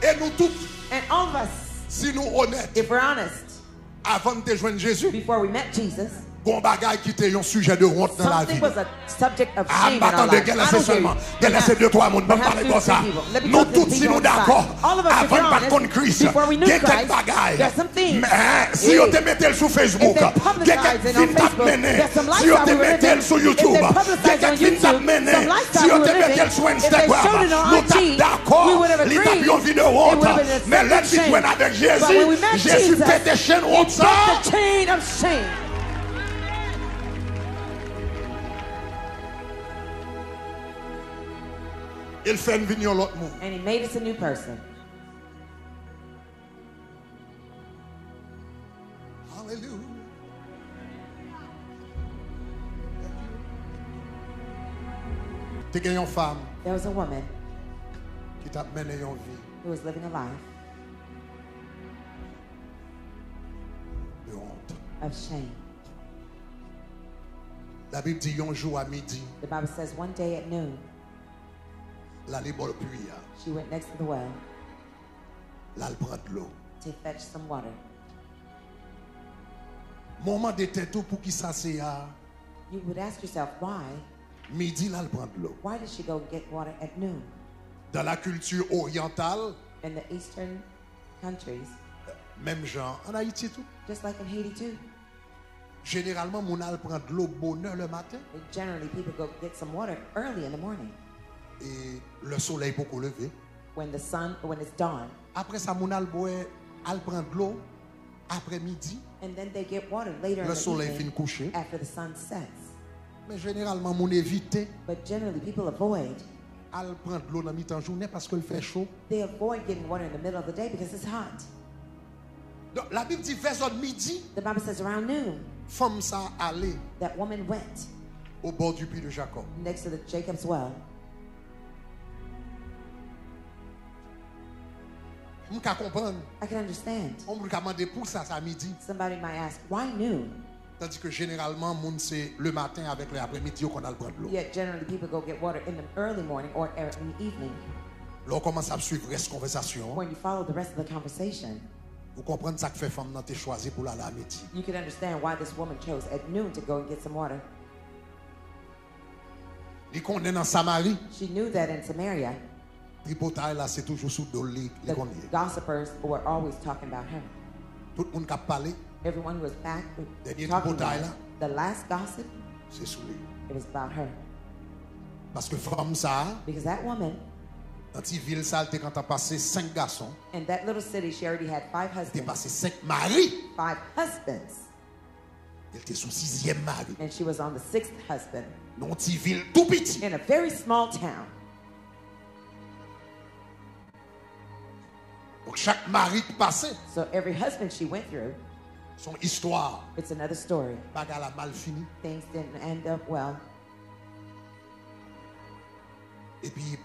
Et nous tous, And all of us, si nous honnêtes, if we're honest, avant de joindre Jésus, before we met Jesus, bon bagage qui était un sujet de honte dans la vie. something was a subject of Ah, shame in our attendez, lives. qu'elle I laisse don't hear seulement. you. Qu'elle laisse deux, trois mondes. Pas Perhaps parler two comme to ça. three people. Let me Nous talk to tous, the si people nous on the side. d'accord, All of us, if avant we're de pas connaître honest, Christ, before we knew il y a quelques Christ, bagailles. there's some things. Si on te mettait sur Facebook, If they il y a publicize quelques it on films Facebook, t'amener. there's some Si on lifestyle te we were mettait living. sur If YouTube, they il y a publicize quelques on films YouTube, t'amener. some lifestyle Si on we te were mettait living, sur if they Instagram, showed it on nous IG, sommes d'accord. we would have Les agreed. tapions vidéo It honte. would have been a Mais là, subject si tu shame. es avec But when we met Jésus, Jésus Jesus, fait des chaînes honte ça. broke the chain of shame. Il fait une vigne l'autre monde. And he made us a new person. Hallelujah. Tu as une femme There was a woman qui t'a mené une vie who was living a life de honte. of shame. La Bible dit un jour à midi, The Bible says one day at noon, la libre puits, she went next to the well là elle prend de l'eau. to fetch some water. Moment de tête tout pour qui ça c'est à You would ask yourself, midi là elle prend de l'eau. why did she go get water at noon? Dans la culture orientale, In the eastern countries, même genre en Haïti tout. just like in Haiti too, Généralement mon al prend de l'eau bonheur le matin generally people go get some water early in the morning et le soleil beaucoup levé. when it's dawn, Après ça mon al boit, elle prend de l'eau après midi. and then they get water later in Le the soleil fin evening coucher. after the sun sets. Mais généralement mon évité, But generally people avoid elle prend de l'eau dans mi-temps journée parce qu'il fait chaud. they avoid getting water in the middle of the day because it's hot. Donc, la Bible dit vers midi, The Bible says around noon femme ça allait that woman went au bord du puits de Jacob. next to the Jacob's well. Je peux comprendre. I can understand. On peut demander pour ça à midi. Somebody might ask, why noon? Tandis que généralement, moun c'est le matin avec l'après-midi qu'on a le prendre de l'eau. Yet generally people go get water in the early morning or in the evening. Là, on commence à suivre cette conversation. When you follow the rest of the conversation, Vous comprenez ça que fait femme n'a été choisi pour aller à midi. you can understand why this woman chose at noon to go and get some water. Il connaît dans Samarie, She knew that in Samaria, tripotaille là, c'est toujours sous de l'eau. the gossipers were always talking about her. Tout le monde qui a parlé, Everyone who was back Dernier talking tripotaille, about her. The last gossip, c'est sous lui. it was about her. Parce que femme ça, Because that woman, dans cette ville ça, elle était quand t'as passé 5 garçons, in that little city, she already had 5 t'es husbands. passé 5 maris. 5 husbands. Elle était sous 6e mari. And she was on the 6th husband Dans une petite ville tout petit. in a very small town. Donc chaque mari qui passait, So every husband she went through, son histoire, it's another story. bagarre a mal fini. Things didn't end up well. Et puis,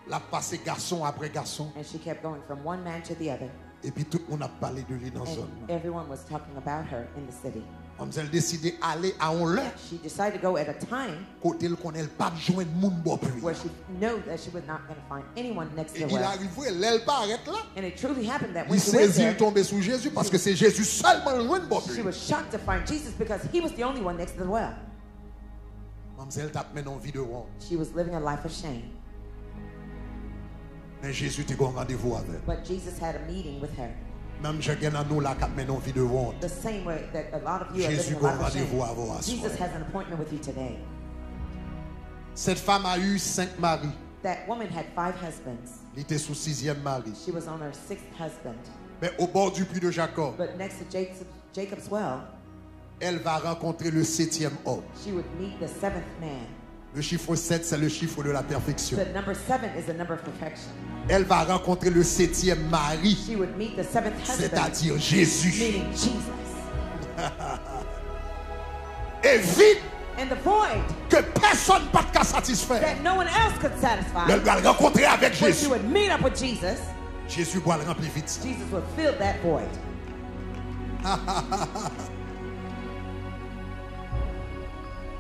la passé garçon après garçon. And she kept going from one man to the other. Et puis, tout le monde a parlé de lui dans la And zone. everyone was talking about her in the city. Comme elle décidé d'aller à un lieu, She decided to go at a time côté le connaît pas joindre moun bon pluie. where she knew that she was not going to find anyone next Et to il her. arrive, l'aile pas arrête là. And it truly happened that when Il she went saisit, il there, tombe sous Jésus parce que c'est Jésus seulement joindre bon she pluie. was shocked to find Jesus because he was the only one next to the well. Mademoiselle t'a mené en vie de honte. She was living a life of shame. Mais Jésus t'a un rendez-vous avec. But Jesus had a meeting with her. Même je gagne à nous là qui mené en vie de honte. The same way that a lot of you are Jésus living a life of rendez-vous à vous shame. à Jesus soir. has an appointment with you today. Cette femme a eu 5 maris. That woman had 5 husbands. Il était sous 6e mari. She was on her 6th husband. Mais au bord du puits de Jacob, But next to Jacob's well, elle va rencontrer le 7e homme. she would meet the 7th man. Le chiffre 7, c'est le chiffre de la perfection. The number 7 is the number of perfection. Elle va rencontrer le 7e mari, She would meet the 7th husband, c'est-à-dire Jésus. meaning Jesus. Et vite And the void que personne ne peut satisfaire. that no one else could satisfy. Elle va le rencontrer avec When she Jésus. would meet up with Jesus, Jésus va le remplir vite. Ça. Jesus would fill that void.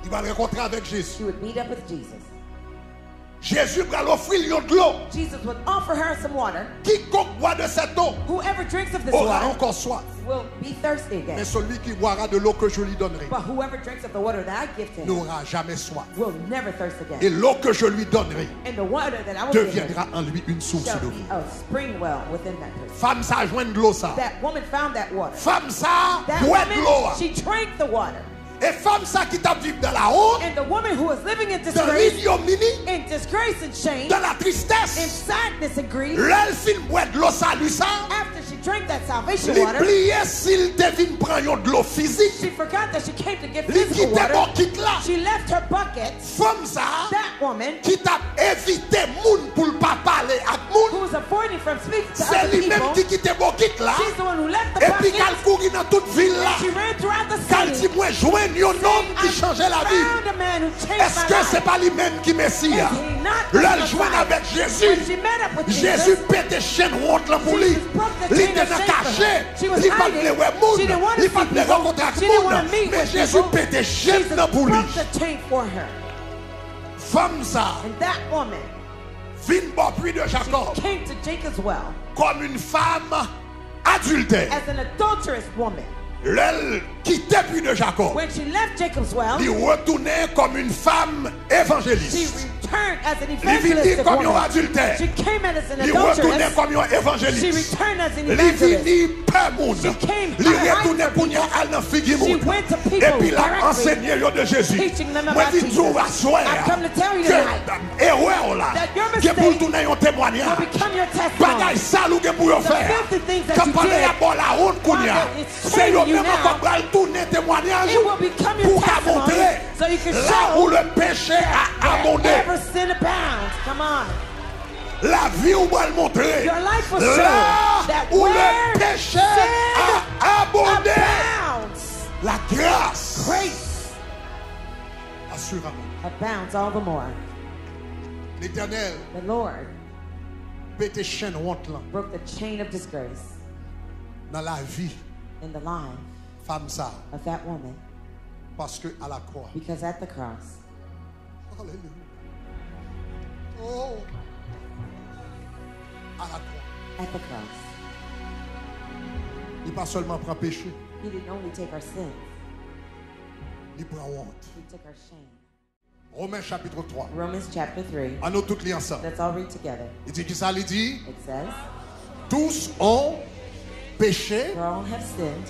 Il va le rencontrer avec Jésus. She would meet up with Jesus. Jésus va l'offrir de l'eau. Jesus would offer her some water. Quiconque boit de cette eau Whoever drinks of this aura water encore soif. will be thirsty again. Mais celui qui boira de l'eau que je lui donnerai But whoever drinks of the water that I give to him n'aura jamais soif. will never thirst Et again. l'eau que je lui donnerai And the water that I will give him deviendra en lui une source shall de be vie. a spring well within that person. Femme ça joint de l'eau ça. That woman found that water. Femme ça That boit de l'eau. woman, she drank the water. Et femme ça qui t'a vivre dans la honte, And the woman who was living in dans disgrace, l'ignominie, in disgrace and shame, dans la in tristesse, sadness and grief, l'elle fin boit de l'eau salut ça. after she drank that salvation water, L'oublier s'il devine prendre de l'eau physique, she forgot that she came to get li physical quitte bon water. quitte là. She left her bucket. Femme ça That woman qui t'a évité moun pour pas parler avec moun, who was avoiding from speaking to c'est other lui-même people, qui quitte bon quitte là. she's the one who left the Et puis qu'elle bucket. courit dans toute ville là. She ran throughout the Qu'elle city. dit moi joindre un homme qui changeait la vie. Found a man who changed Est-ce my que life. c'est pas lui-même qui Messie? Is he not the L'elle Messiah? joint avec When Jésus. she met up with Jésus Jesus, pète chaîne honte là pour lui. Jesus broke the Il chain était of shame for caché. her. She was Il pas hiding. voulait voir She didn't want monde. to Il pas see voulait people. rencontrer She didn't want monde. to meet Mais with Jésus people. pète chaîne Jesus là pour lui. broke the chain for her. Femme ça, And that woman vin bon puits de Jacob came to Jacob's well comme une femme adultère. as an adulterous woman. Elle quittait puits de Jacob. When she left Jacob's well, Il retournait comme une femme she évangéliste. returned as an Il venait evangelistic comme un woman. adultère. She came as an Il retournait adulteress. comme un She évangéliste. returned as an Il evangelist. venait pas monde. She came Il to retournait hide pour from y aller dans figue She monde. went to people Et puis il a directly, enseigné yo de Jésus. teaching them Moi about dis Jesus. tout à soir. I've come to tell you tonight Que erreur là. that your Que pour mistake tourner un témoignage. will become your testimony. Bagay sale ou que pour yo The faire. filthy things that Quand you pendant did, y a bon la honte qu'on y a. while it's C'est yo shaming you même now, encore pral tourner témoignage. it will become your Pour qu'à testimony montrer so you can là où show le péché a abondé. wherever sin abounds. Come on. La vie où va le montrer. Your life will show Là that où where le péché sin a abondé. abounds, La grâce grace assurément. abounds all the more. L'Éternel The Lord pète chaîne honte là broke the chain of disgrace dans la vie in the life femme ça of that woman parce que à la croix. because at the cross, Alléluia. Oh. À la croix. at the cross, Il pas seulement prend péché, He didn't only take our sins, il prend honte. He took our shame. Romains chapitre 3. Romans chapter 3. À nous tous les ensemble. Let's all read together. Il dit qui ça, il dit It says, tous ont péché for all have sinned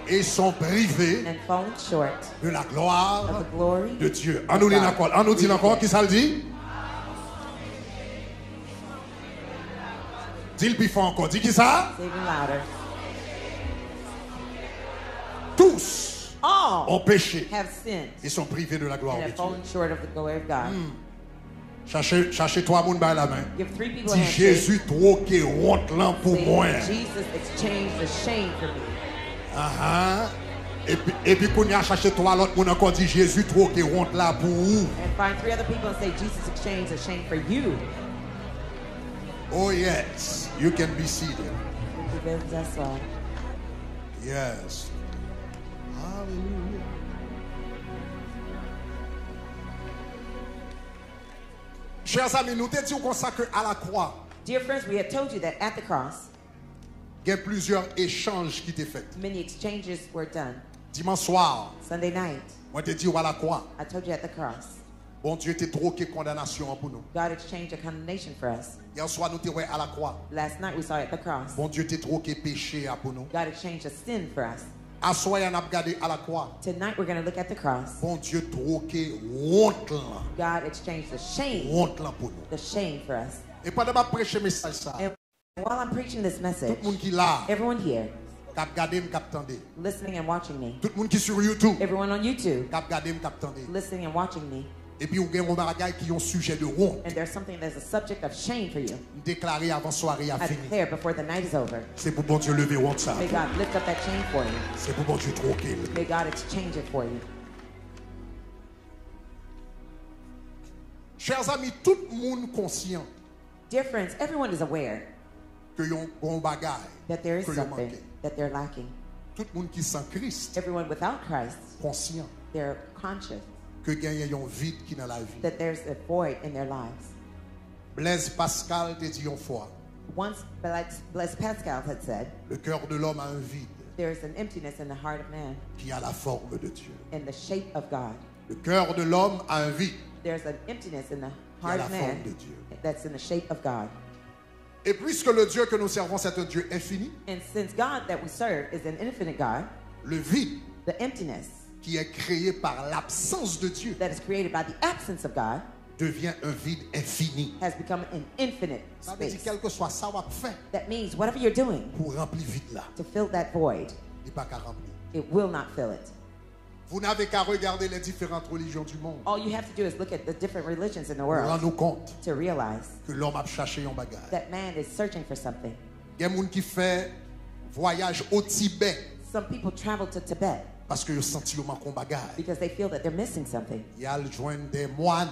et sont privés and fallen short de la of gloire the glory de Dieu. En nous dit encore, en nous dit encore, qui ça le dit? Dis le plus fort encore, dis qui ça? Say even louder. Tous All ont péché have sinned et sont privés de la gloire and de have Dieu. fallen short of the glory of God. Cherchez trois moun par la main. Give 3 people a Dis handshake. Jésus trop qui honte là pour Say, moi. Jesus exchanged the shame for me. Ah, et puis qu'on y a cherché trois l'autre moun encore dit Jésus trop qui honte là pour vous. And find 3 other people and say, Jesus exchanged the shame for you. Oh yes, you can be seated. That's all. Yes. Hallelujah. Chers amis, nous te disons comme ça que à la croix, Dear friends, we had told you that at the cross, il y a plusieurs échanges qui étaient faits. many exchanges were done. Dimanche soir, Sunday night, moi te dis à la croix, I told you at the cross, bon Dieu t'a troqué condamnation pour nous. God exchanged a condemnation for us. Hier soir, nous te voyons à la croix. Last night we saw it at the cross. Bon Dieu t'a troqué péché pour nous. God exchanged a sin for us. À soir, on a regardé à la croix. Tonight we're going to look at the cross. Bon Dieu troqué honte là. God exchanged the shame Pour nous. for us. Et pendant que je prêche message ça, And while I'm preaching this message, tout le monde qui là, everyone here, cap regardé, cap tendé. listening and watching me, Tout le monde qui sur YouTube, everyone on YouTube, cap regardé, cap tendé. listening and watching me, Et puis, vous avez un bagage qui est un sujet de honte. and there's something that's a subject of shame for you, Déclaré avant soirée à I fini. declare before the night is over. C'est pour bon Dieu lever honte ça. May God lift up that chain for you. C'est pour bon Dieu troquer. May God exchange it for you. Chers amis, tout le monde conscient Dear friends, everyone is aware que y a un bon bagage that there is que y a something manqué. that they're lacking. Tout le monde qui sans Christ Everyone without Christ, conscient they're conscious que y a un vide qui est dans la vie. that there's a void in their lives. Blaise Pascal te dit une fois, Once Blaise Pascal had said, le cœur de l'homme a un vide there is an emptiness in the heart of man qui a la forme de Dieu. in the shape of God. Le cœur de l'homme a un vide There's an emptiness in the qui a heart la of forme man de Dieu. that's in the shape of God. Et puisque le Dieu que nous servons, c'est un Dieu infini, And since God that we serve is an infinite God, le vide the emptiness qui est créé par l'absence de Dieu that is created by the absence of God devient un vide infini. has become an infinite Ça veut dire space. quel que soit ça qu'on fait That means whatever you're doing pour remplir vide là, to fill that void, il n'est pas qu'à remplir. it will not fill it. Vous n'avez qu'à regarder les différentes religions du monde All you have to do is look at the different religions in the pour world rendre compte to realize que l'homme a cherché un bagage. that man is searching for something. Il y a des gens qui font voyage au Tibet Some people travel to Tibet parce qu'ils ont senti un bagage. because they feel that they're missing something. Ils ont joint des moines